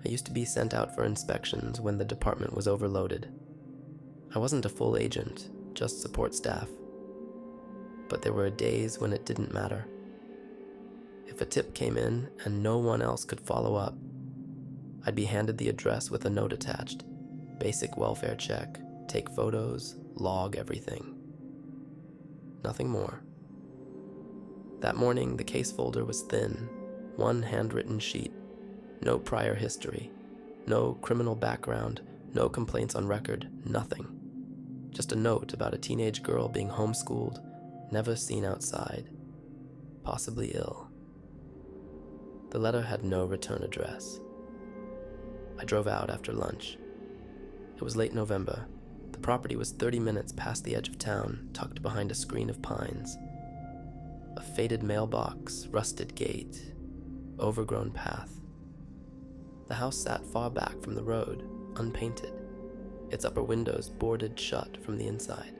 I used to be sent out for inspections when the department was overloaded. I wasn't a full agent, just support staff. But there were days when it didn't matter. If a tip came in and no one else could follow up, I'd be handed the address with a note attached. Basic welfare check, take photos, log everything. Nothing more. That morning, the case folder was thin, one handwritten sheet, no prior history, no criminal background, no complaints on record, nothing. Just a note about a teenage girl being homeschooled, never seen outside, possibly ill. The letter had no return address. I drove out after lunch. It was late November. The property was 30 minutes past the edge of town, tucked behind a screen of pines. A faded mailbox, rusted gate, overgrown path. The house sat far back from the road, unpainted, its upper windows boarded shut from the inside.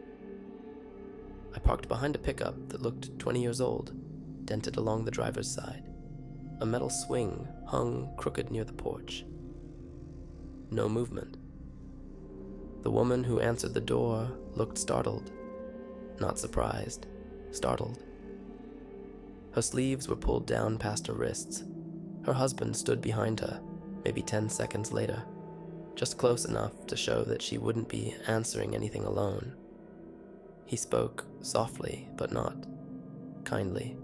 I parked behind a pickup that looked 20 years old, dented along the driver's side. A metal swing hung crooked near the porch. No movement. The woman who answered the door looked startled. Not surprised, startled. Her sleeves were pulled down past her wrists. Her husband stood behind her, maybe 10 seconds later, just close enough to show that she wouldn't be answering anything alone. He spoke softly, but not kindly.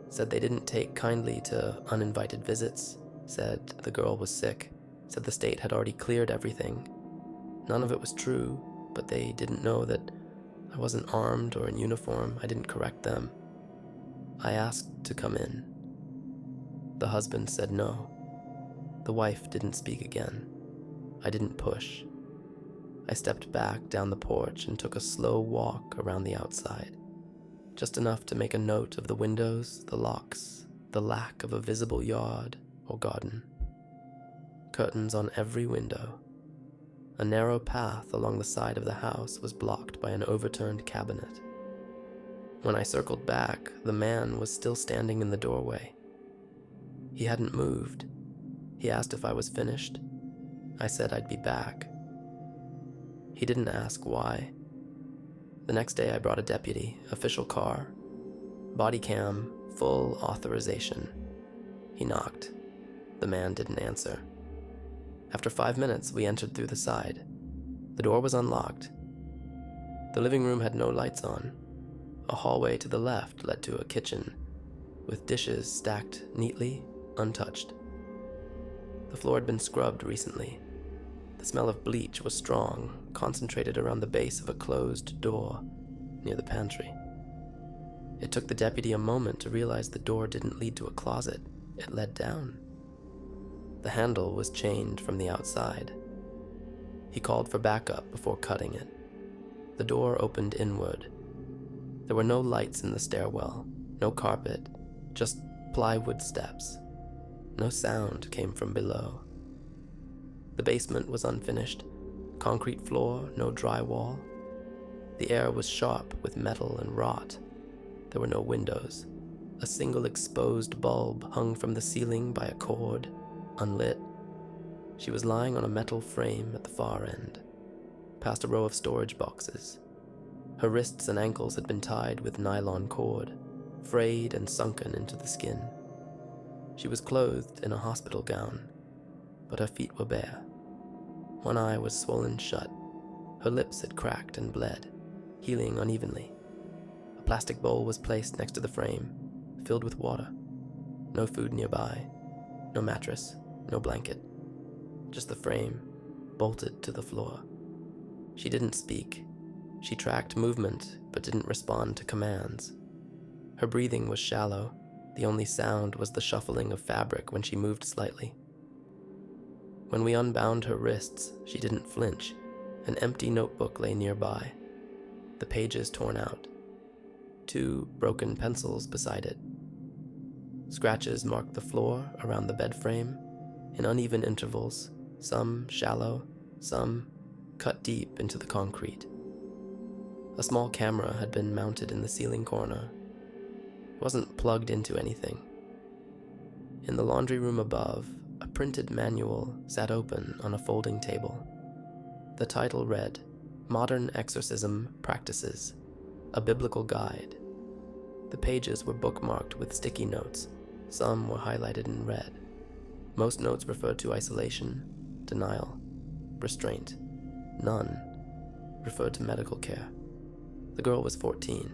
Said they didn't take kindly to uninvited visits, said the girl was sick, said the state had already cleared everything. None of it was true, but they didn't know that I wasn't armed or in uniform. I didn't correct them. I asked to come in. The husband said no. The wife didn't speak again. I didn't push. I stepped back down the porch and took a slow walk around the outside, just enough to make a note of the windows, the locks, the lack of a visible yard or garden. Curtains on every window. A narrow path along the side of the house was blocked by an overturned cabinet. When I circled back, the man was still standing in the doorway. He hadn't moved. He asked if I was finished. I said I'd be back. He didn't ask why. The next day I brought a deputy, official car, body cam, full authorization. He knocked. The man didn't answer. After 5 minutes, we entered through the side. The door was unlocked. The living room had no lights on. A hallway to the left led to a kitchen, with dishes stacked neatly, untouched. The floor had been scrubbed recently. The smell of bleach was strong, concentrated around the base of a closed door near the pantry. It took the deputy a moment to realize the door didn't lead to a closet. It led down. The handle was chained from the outside. He called for backup before cutting it. The door opened inward. There were no lights in the stairwell, no carpet, just plywood steps. No sound came from below. The basement was unfinished. Concrete floor, no drywall. The air was sharp with metal and rot. There were no windows. A single exposed bulb hung from the ceiling by a cord, unlit. She was lying on a metal frame at the far end, past a row of storage boxes. Her wrists and ankles had been tied with nylon cord, frayed and sunken into the skin. She was clothed in a hospital gown, but her feet were bare. One eye was swollen shut. Her lips had cracked and bled, healing unevenly. A plastic bowl was placed next to the frame, filled with water. No food nearby, no mattress, no blanket. Just the frame, bolted to the floor. She didn't speak. She tracked movement, but didn't respond to commands. Her breathing was shallow. The only sound was the shuffling of fabric when she moved slightly. When we unbound her wrists, she didn't flinch. An empty notebook lay nearby, the pages torn out. 2 broken pencils beside it. Scratches marked the floor around the bed frame, in uneven intervals, some shallow, some cut deep into the concrete. A small camera had been mounted in the ceiling corner. It wasn't plugged into anything. In the laundry room above, A printed manual sat open on a folding table. The title read, "Modern Exorcism Practices, a Biblical Guide." The pages were bookmarked with sticky notes. Some were highlighted in red. Most notes referred to isolation, denial, restraint. None referred to medical care. The girl was 14.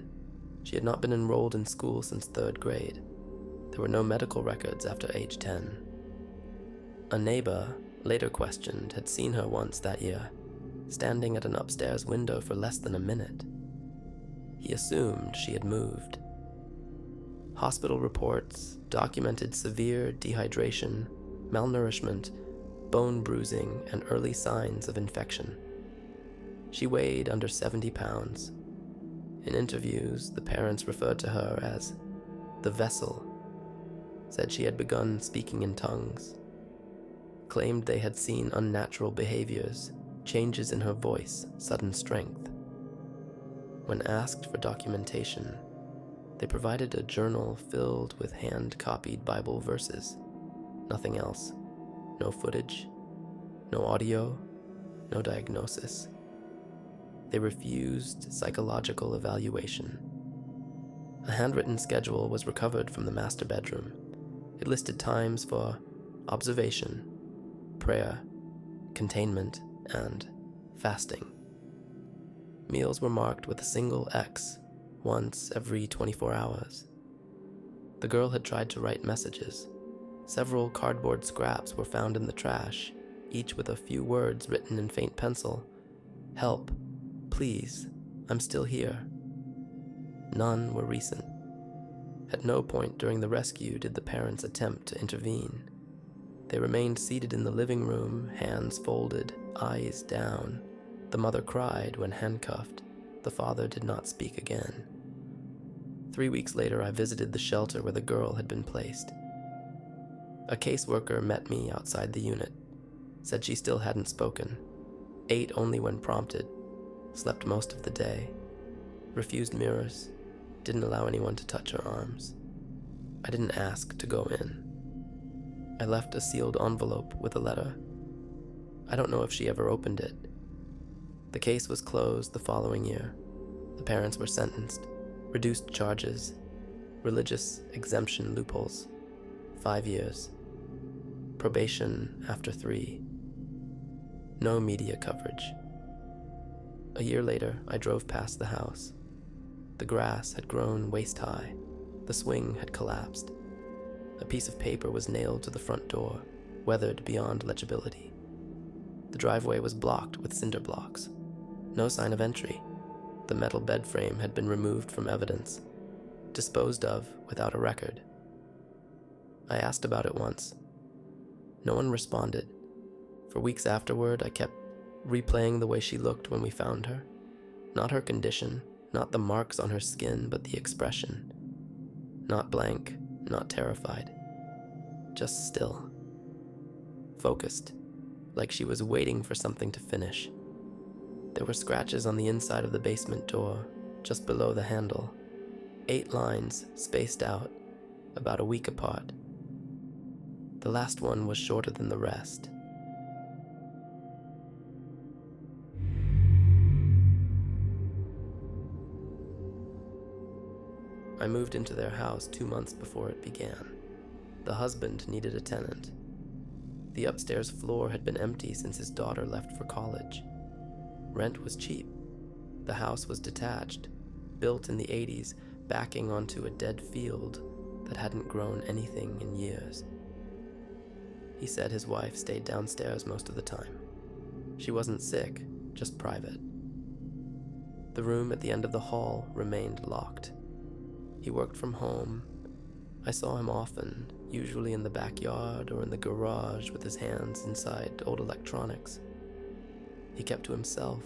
She had not been enrolled in school since 3rd grade. There were no medical records after age 10. A neighbor, later questioned, had seen her once that year, standing at an upstairs window for less than a minute. He assumed she had moved. Hospital reports documented severe dehydration, malnourishment, bone bruising, and early signs of infection. She weighed under 70 pounds. In interviews, the parents referred to her as the vessel, said she had begun speaking in tongues, claimed they had seen unnatural behaviors, changes in her voice, sudden strength. When asked for documentation, they provided a journal filled with hand-copied Bible verses. Nothing else. No footage, no audio, no diagnosis. They refused psychological evaluation. A handwritten schedule was recovered from the master bedroom. It listed times for observation, prayer, containment, and fasting. Meals were marked with a single X once every 24 hours. The girl had tried to write messages. Several cardboard scraps were found in the trash, each with a few words written in faint pencil. "Help. Please. I'm still here." None were recent. At no point during the rescue did the parents attempt to intervene. They remained seated in the living room, hands folded, eyes down. The mother cried when handcuffed. The father did not speak again. 3 weeks later, I visited the shelter where the girl had been placed. A caseworker met me outside the unit, said she still hadn't spoken, ate only when prompted, slept most of the day, refused mirrors, didn't allow anyone to touch her arms. I didn't ask to go in. I left a sealed envelope with a letter. I don't know if she ever opened it. The case was closed the following year. The parents were sentenced, reduced charges, religious exemption loopholes, 5 years, probation after 3. No media coverage. A year later, I drove past the house. The grass had grown waist-high. The swing had collapsed. A piece of paper was nailed to the front door, weathered beyond legibility. The driveway was blocked with cinder blocks. No sign of entry. The metal bed frame had been removed from evidence, disposed of without a record. I asked about it once. No one responded. For weeks afterward, I kept replaying the way she looked when we found her. Not her condition, not the marks on her skin, but the expression. Not blank, not terrified. Just still. Focused, like she was waiting for something to finish. There were scratches on the inside of the basement door, just below the handle. 8 lines, spaced out, about a week apart. The last one was shorter than the rest. I moved into their house 2 months before it began. The husband needed a tenant. The upstairs floor had been empty since his daughter left for college. Rent was cheap. The house was detached, built in the 80s, backing onto a dead field that hadn't grown anything in years. He said his wife stayed downstairs most of the time. She wasn't sick, just private. The room at the end of the hall remained locked. He worked from home. I saw him often, usually in the backyard or in the garage with his hands inside old electronics. He kept to himself.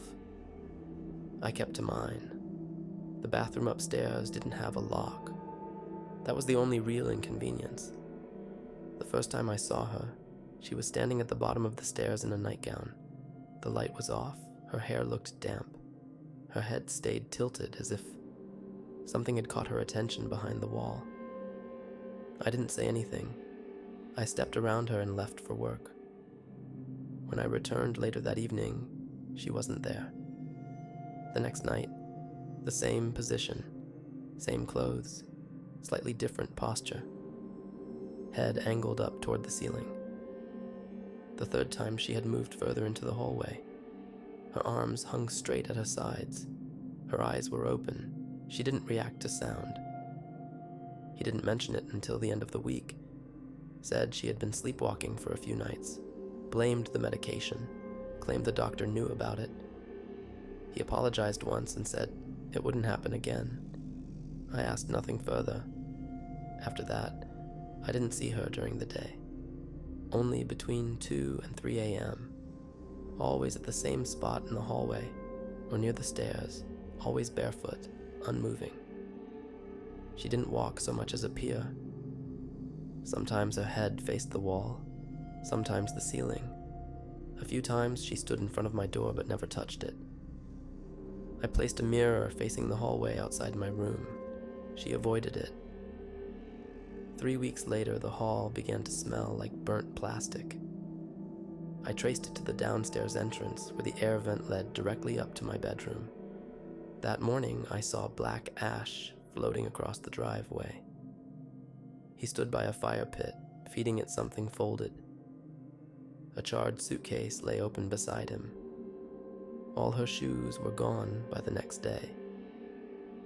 I kept to mine. The bathroom upstairs didn't have a lock. That was the only real inconvenience. The first time I saw her, she was standing at the bottom of the stairs in a nightgown. The light was off, her hair looked damp. Her head stayed tilted as if something had caught her attention behind the wall. I didn't say anything. I stepped around her and left for work. When I returned later that evening, she wasn't there. The next night, the same position, same clothes, slightly different posture. Head angled up toward the ceiling. The third time she had moved further into the hallway. Her arms hung straight at her sides. Her eyes were open. She didn't react to sound. He didn't mention it until the end of the week. Said she had been sleepwalking for a few nights. Blamed the medication. Claimed the doctor knew about it. He apologized once and said it wouldn't happen again. I asked nothing further. After that, I didn't see her during the day. Only between 2 and 3 a.m. Always at the same spot in the hallway or near the stairs, always barefoot, unmoving. She didn't walk so much as appear. Sometimes her head faced the wall, sometimes the ceiling. A few times she stood in front of my door but never touched it. I placed a mirror facing the hallway outside my room. She avoided it. 3 weeks later, the hall began to smell like burnt plastic. I traced it to the downstairs entrance where the air vent led directly up to my bedroom. That morning, I saw black ash floating across the driveway. He stood by a fire pit, feeding it something folded. A charred suitcase lay open beside him. All her shoes were gone by the next day.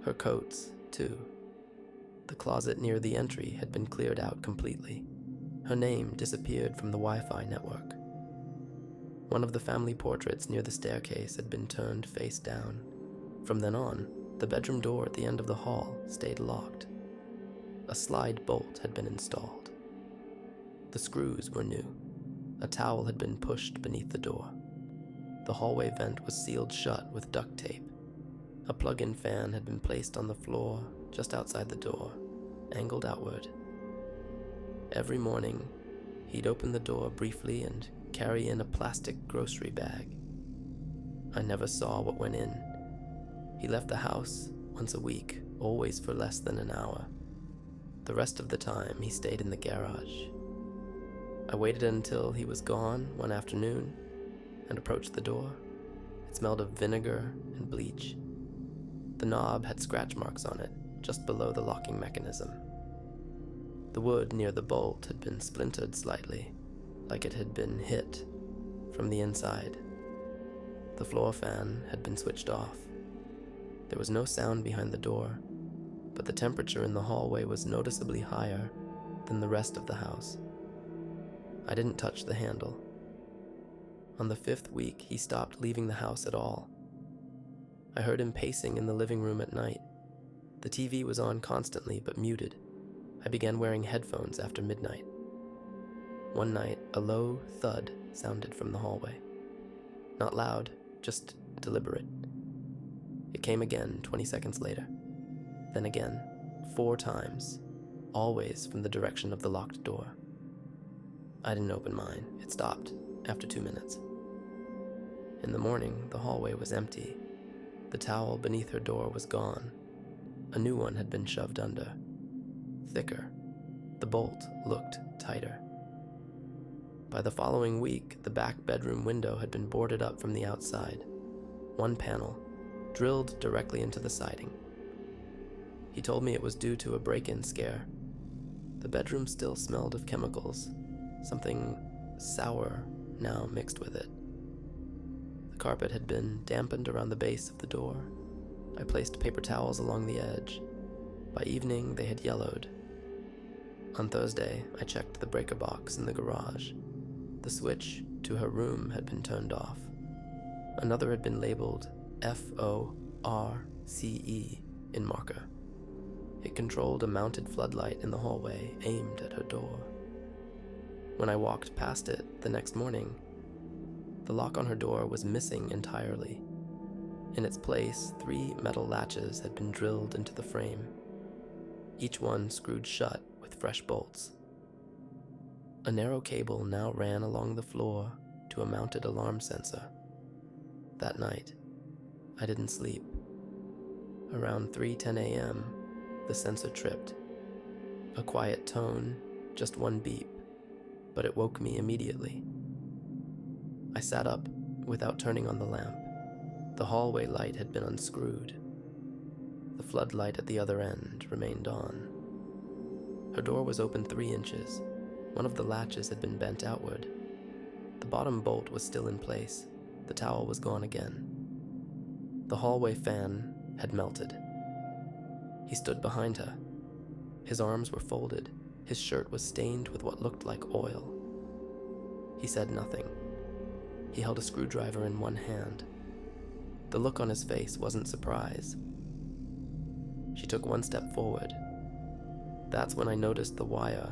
Her coats, too. The closet near the entry had been cleared out completely. Her name disappeared from the Wi-Fi network. One of the family portraits near the staircase had been turned face down. From then on, the bedroom door at the end of the hall stayed locked. A slide bolt had been installed. The screws were new. A towel had been pushed beneath the door. The hallway vent was sealed shut with duct tape. A plug-in fan had been placed on the floor just outside the door, angled outward. Every morning, he'd open the door briefly and carry in a plastic grocery bag. I never saw what went in. He left the house once a week, always for less than an hour. The rest of the time, he stayed in the garage. I waited until he was gone one afternoon and approached the door. It smelled of vinegar and bleach. The knob had scratch marks on it, just below the locking mechanism. The wood near the bolt had been splintered slightly, like it had been hit from the inside. The floor fan had been switched off. There was no sound behind the door, but the temperature in the hallway was noticeably higher than the rest of the house. I didn't touch the handle. On the 5th week, he stopped leaving the house at all. I heard him pacing in the living room at night. The TV was on constantly, but muted. I began wearing headphones after midnight. One night, a low thud sounded from the hallway. Not loud, just deliberate. It came again 20 seconds later. Then again, 4 times, always from the direction of the locked door. I didn't open mine. It stopped after 2 minutes. In the morning, the hallway was empty. The towel beneath her door was gone. A new one had been shoved under. Thicker. The bolt looked tighter. By the following week, the back bedroom window had been boarded up from the outside. One panel, drilled directly into the siding. He told me it was due to a break-in scare. The bedroom still smelled of chemicals, something sour now mixed with it. The carpet had been dampened around the base of the door. I placed paper towels along the edge. By evening, they had yellowed. On Thursday, I checked the breaker box in the garage. The switch to her room had been turned off. Another had been labeled FORCE in marker. It controlled a mounted floodlight in the hallway aimed at her door. When I walked past it the next morning, the lock on her door was missing entirely. In its place, 3 metal latches had been drilled into the frame, each one screwed shut with fresh bolts. A narrow cable now ran along the floor to a mounted alarm sensor. That night, I didn't sleep. Around 3:10 a.m., the sensor tripped. A quiet tone, just one beep, but it woke me immediately. I sat up without turning on the lamp. The hallway light had been unscrewed. The floodlight at the other end remained on. Her door was open 3 inches. One of the latches had been bent outward. The bottom bolt was still in place. The towel was gone again. The hallway fan had melted. He stood behind her. His arms were folded. His shirt was stained with what looked like oil. He said nothing. He held a screwdriver in one hand. The look on his face wasn't surprise. She took 1 step forward. That's when I noticed the wire.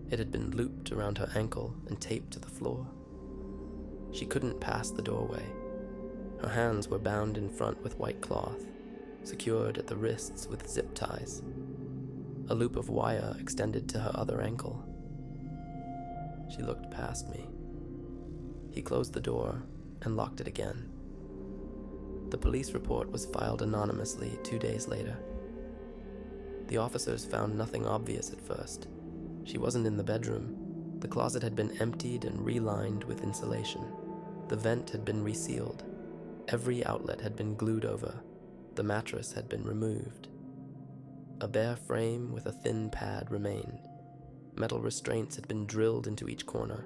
It had been looped around her ankle and taped to the floor. She couldn't pass the doorway. Her hands were bound in front with white cloth, secured at the wrists with zip ties. A loop of wire extended to her other ankle. She looked past me. He closed the door and locked it again. The police report was filed anonymously 2 days later. The officers found nothing obvious at first. She wasn't in the bedroom. The closet had been emptied and relined with insulation. The vent had been resealed. Every outlet had been glued over. The mattress had been removed. A bare frame with a thin pad remained. Metal restraints had been drilled into each corner.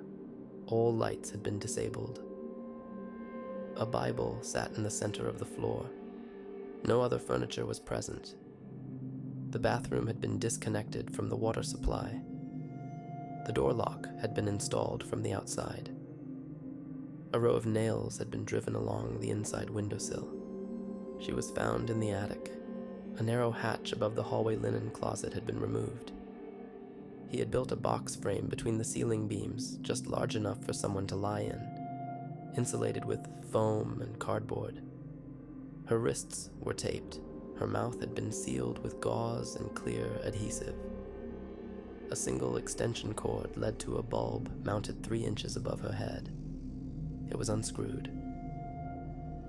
All lights had been disabled. A Bible sat in the center of the floor. No other furniture was present. The bathroom had been disconnected from the water supply. The door lock had been installed from the outside. A row of nails had been driven along the inside windowsill. She was found in the attic. A narrow hatch above the hallway linen closet had been removed. He had built a box frame between the ceiling beams, just large enough for someone to lie in, insulated with foam and cardboard. Her wrists were taped. Her mouth had been sealed with gauze and clear adhesive. A single extension cord led to a bulb mounted 3 inches above her head. It was unscrewed.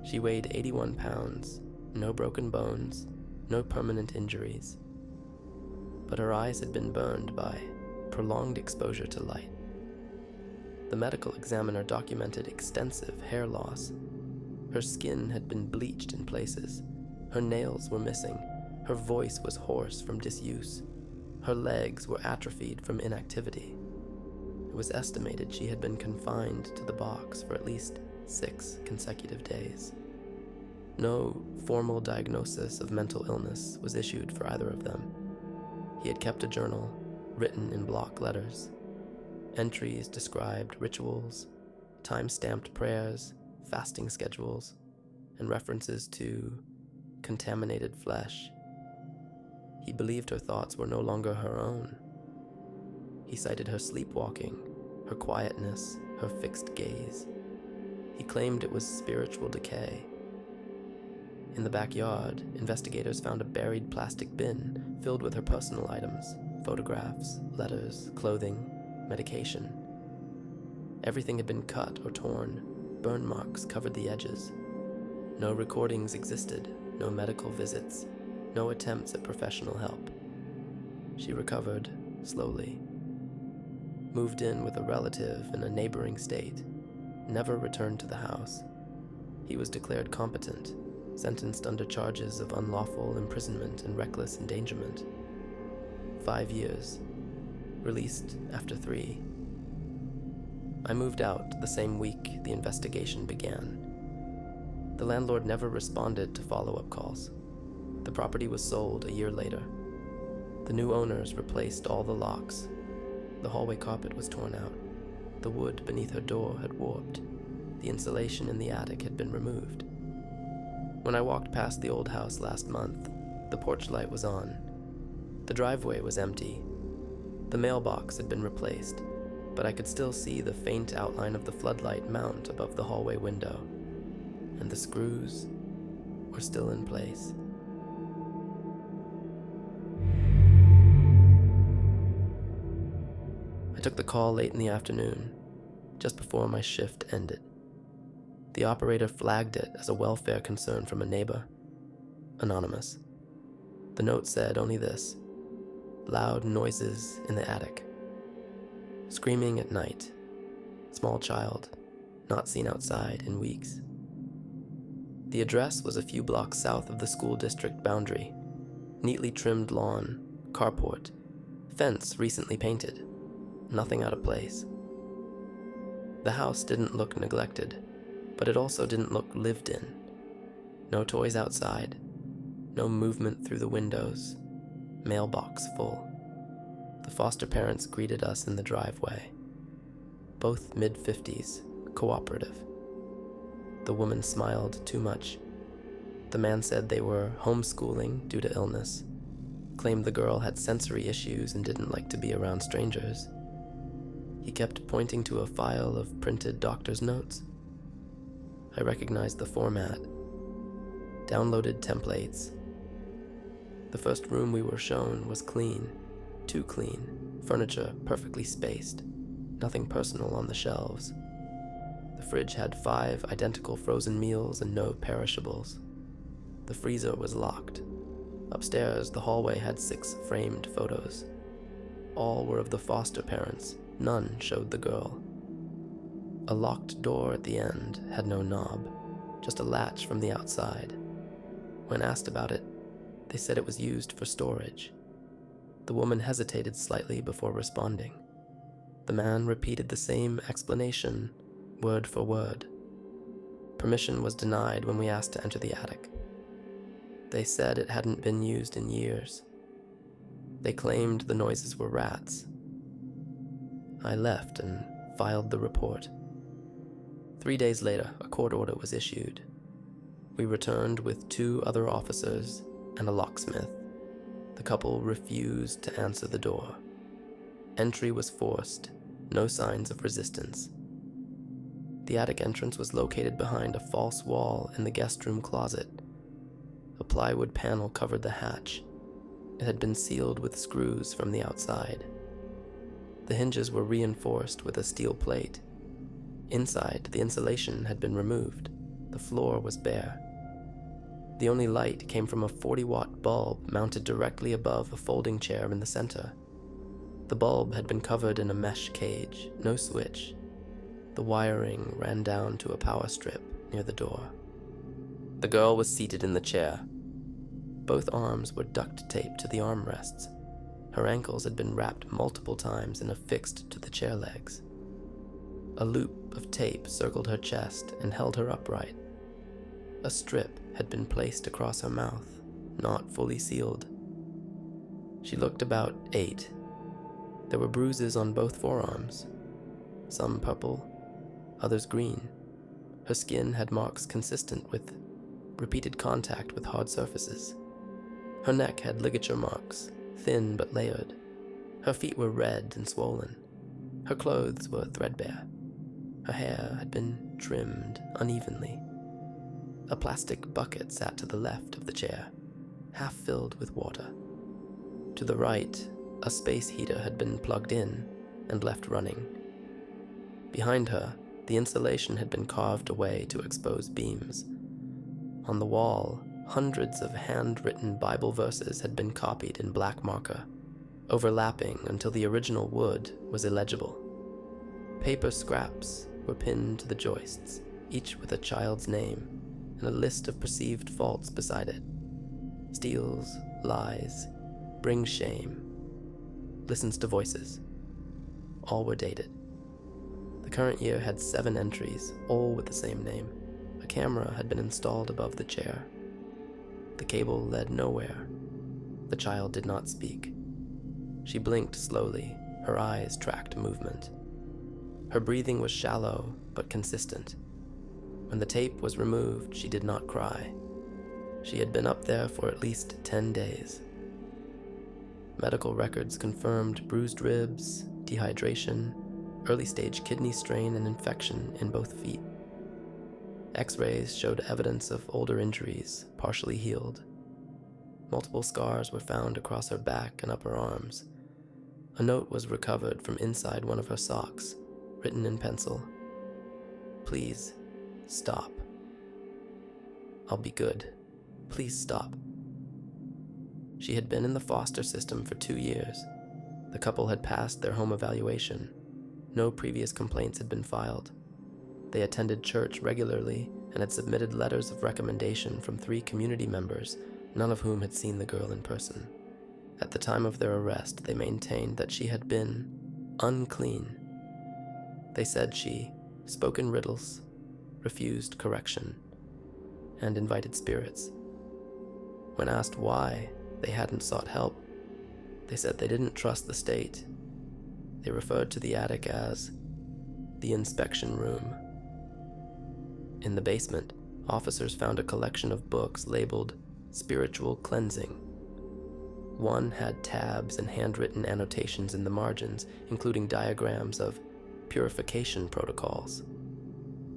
She weighed 81 pounds, no broken bones, no permanent injuries. But her eyes had been burned by prolonged exposure to light. The medical examiner documented extensive hair loss. Her skin had been bleached in places. Her nails were missing. Her voice was hoarse from disuse. Her legs were atrophied from inactivity. It was estimated she had been confined to the box for at least 6 consecutive days. No formal diagnosis of mental illness was issued for either of them. He had kept a journal, written in block letters. Entries described rituals, time-stamped prayers, fasting schedules, and references to contaminated flesh. He believed her thoughts were no longer her own. He cited her sleepwalking, her quietness, her fixed gaze. He claimed it was spiritual decay. In the backyard, investigators found a buried plastic bin filled with her personal items, photographs, letters, clothing, medication. Everything had been cut or torn. Burn marks covered the edges. No recordings existed, no medical visits, no attempts at professional help. She recovered slowly, moved in with a relative in a neighboring state, never returned to the house. He was declared competent, sentenced under charges of unlawful imprisonment and reckless endangerment. 5 years, released after 3. I moved out the same week the investigation began. The landlord never responded to follow-up calls. The property was sold a year later. The new owners replaced all the locks. The hallway carpet was torn out. The wood beneath her door had warped. The insulation in the attic had been removed. When I walked past the old house last month, the porch light was on. The driveway was empty. The mailbox had been replaced, but I could still see the faint outline of the floodlight mount above the hallway window, and the screws were still in place. I took the call late in the afternoon, just before my shift ended. The operator flagged it as a welfare concern from a neighbor. Anonymous. The note said only this: loud noises in the attic. screaming at night. Small child, not seen outside in weeks. The address was a few blocks south of the school district boundary. Neatly trimmed lawn, carport, fence recently painted. Nothing out of place. The house didn't look neglected, but it also didn't look lived in. No toys outside, no movement through the windows, mailbox full. The foster parents greeted us in the driveway. Both mid-50s, cooperative. The woman smiled too much. The man said they were homeschooling due to illness, claimed the girl had sensory issues and didn't like to be around strangers. He kept pointing to a file of printed doctor's notes. I recognized the format. Downloaded templates. The first room we were shown was clean, too clean, furniture perfectly spaced, nothing personal on the shelves. The fridge had 5 identical frozen meals and no perishables. The freezer was locked. Upstairs, the hallway had 6 framed photos. All were of the foster parents. None showed the girl. A locked door at the end had no knob, just a latch from the outside. When asked about it, they said it was used for storage. The woman hesitated slightly before responding. The man repeated the same explanation, word for word. Permission was denied when we asked to enter the attic. They said it hadn't been used in years. They claimed the noises were rats. I left and filed the report. 3 days later, a court order was issued. We returned with 2 other officers and a locksmith. The couple refused to answer the door. Entry was forced, no signs of resistance. The attic entrance was located behind a false wall in the guest room closet. A plywood panel covered the hatch. It had been sealed with screws from the outside. The hinges were reinforced with a steel plate. Inside, the insulation had been removed. The floor was bare. The only light came from a 40-watt bulb mounted directly above a folding chair in the center. The bulb had been covered in a mesh cage, no switch. The wiring ran down to a power strip near the door. The girl was seated in the chair. Both arms were duct taped to the armrests. Her ankles had been wrapped multiple times and affixed to the chair legs. A loop of tape circled her chest and held her upright. A strip had been placed across her mouth, not fully sealed. She looked about 8. There were bruises on both forearms, some purple, others green. Her skin had marks consistent with repeated contact with hard surfaces. Her neck had ligature marks, thin but layered. Her feet were red and swollen. Her clothes were threadbare. Her hair had been trimmed unevenly. A plastic bucket sat to the left of the chair, half filled with water. To the right, a space heater had been plugged in and left running. Behind her, the insulation had been carved away to expose beams. On the wall, hundreds of handwritten Bible verses had been copied in black marker, overlapping until the original wood was illegible. Paper scraps were pinned to the joists, each with a child's name and a list of perceived faults beside it. Steals, lies, brings shame, listens to voices. All were dated. The current year had 7 entries, all with the same name. A camera had been installed above the chair. The cable led nowhere. The child did not speak. She blinked slowly, her eyes tracked movement. Her breathing was shallow but consistent. When the tape was removed, she did not cry. She had been up there for at least 10 days. Medical records confirmed bruised ribs, dehydration, early-stage kidney strain and infection in both feet. X-rays showed evidence of older injuries, partially healed. Multiple scars were found across her back and upper arms. A note was recovered from inside one of her socks, written in pencil. "Please, stop. I'll be good. Please stop." She had been in the foster system for 2 years. The couple had passed their home evaluation. No previous complaints had been filed. They attended church regularly and had submitted letters of recommendation from 3 community members, none of whom had seen the girl in person. At the time of their arrest, they maintained that she had been unclean. They said she spoke in riddles, refused correction, and invited spirits. When asked why they hadn't sought help, they said they didn't trust the state. They referred to the attic as the inspection room. In the basement, officers found a collection of books labeled Spiritual Cleansing. One had tabs and handwritten annotations in the margins, including diagrams of purification protocols.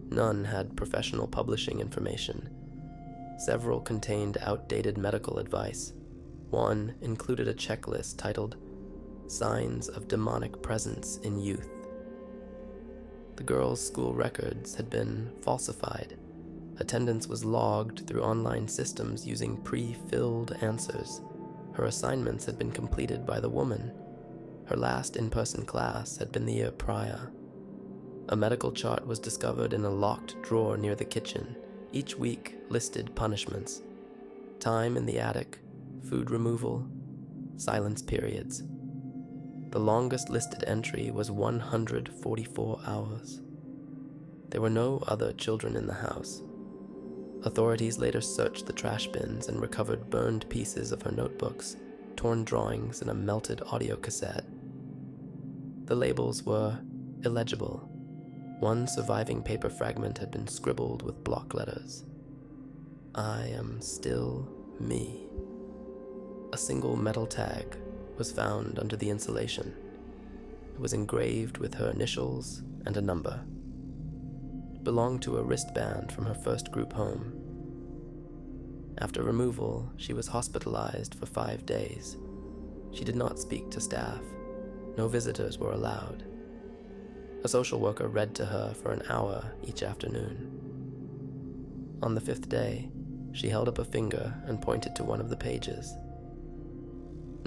None had professional publishing information. Several contained outdated medical advice. One included a checklist titled Signs of Demonic Presence in Youth. The girl's school records had been falsified. Attendance was logged through online systems using pre-filled answers. Her assignments had been completed by the woman. Her last in-person class had been the year prior. A medical chart was discovered in a locked drawer near the kitchen. Each week listed punishments: time in the attic, food removal, silence periods. The longest listed entry was 144 hours. There were no other children in the house. Authorities later searched the trash bins and recovered burned pieces of her notebooks, torn drawings, and a melted audio cassette. The labels were illegible. One surviving paper fragment had been scribbled with block letters. I am still me. A single metal tag was found under the insulation. It was engraved with her initials and a number. It belonged to a wristband from her first group home. After removal, she was hospitalized for 5 days. She did not speak to staff. No visitors were allowed. A social worker read to her for an hour each afternoon. On the 5th day, she held up a finger and pointed to one of the pages.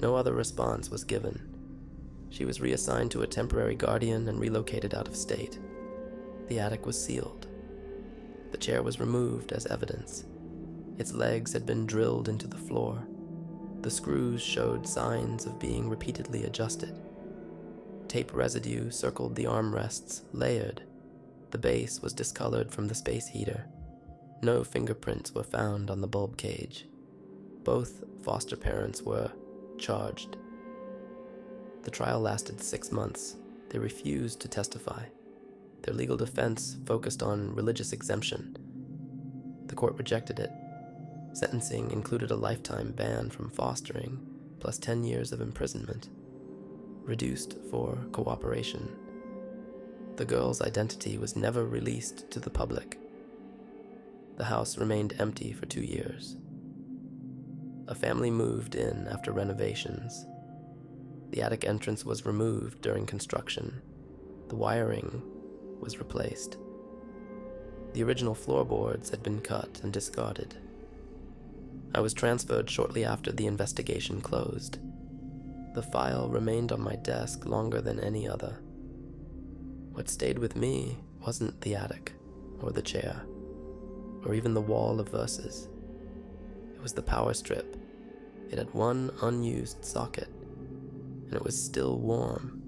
No other response was given. She was reassigned to a temporary guardian and relocated out of state. The attic was sealed. The chair was removed as evidence. Its legs had been drilled into the floor. The screws showed signs of being repeatedly adjusted. Tape residue circled the armrests, layered. The base was discolored from the space heater. No fingerprints were found on the bulb cage. Both foster parents were charged. The trial lasted 6 months. They refused to testify. Their legal defense focused on religious exemption. The court rejected it. Sentencing included a lifetime ban from fostering, plus 10 years of imprisonment, reduced for cooperation. The girl's identity was never released to the public. The house remained empty for 2 years. A family moved in after renovations. The attic entrance was removed during construction. The wiring was replaced. The original floorboards had been cut and discarded. I was transferred shortly after the investigation closed. The file remained on my desk longer than any other. What stayed with me wasn't the attic, or the chair, or even the wall of verses. It was the power strip. It had one unused socket, and it was still warm.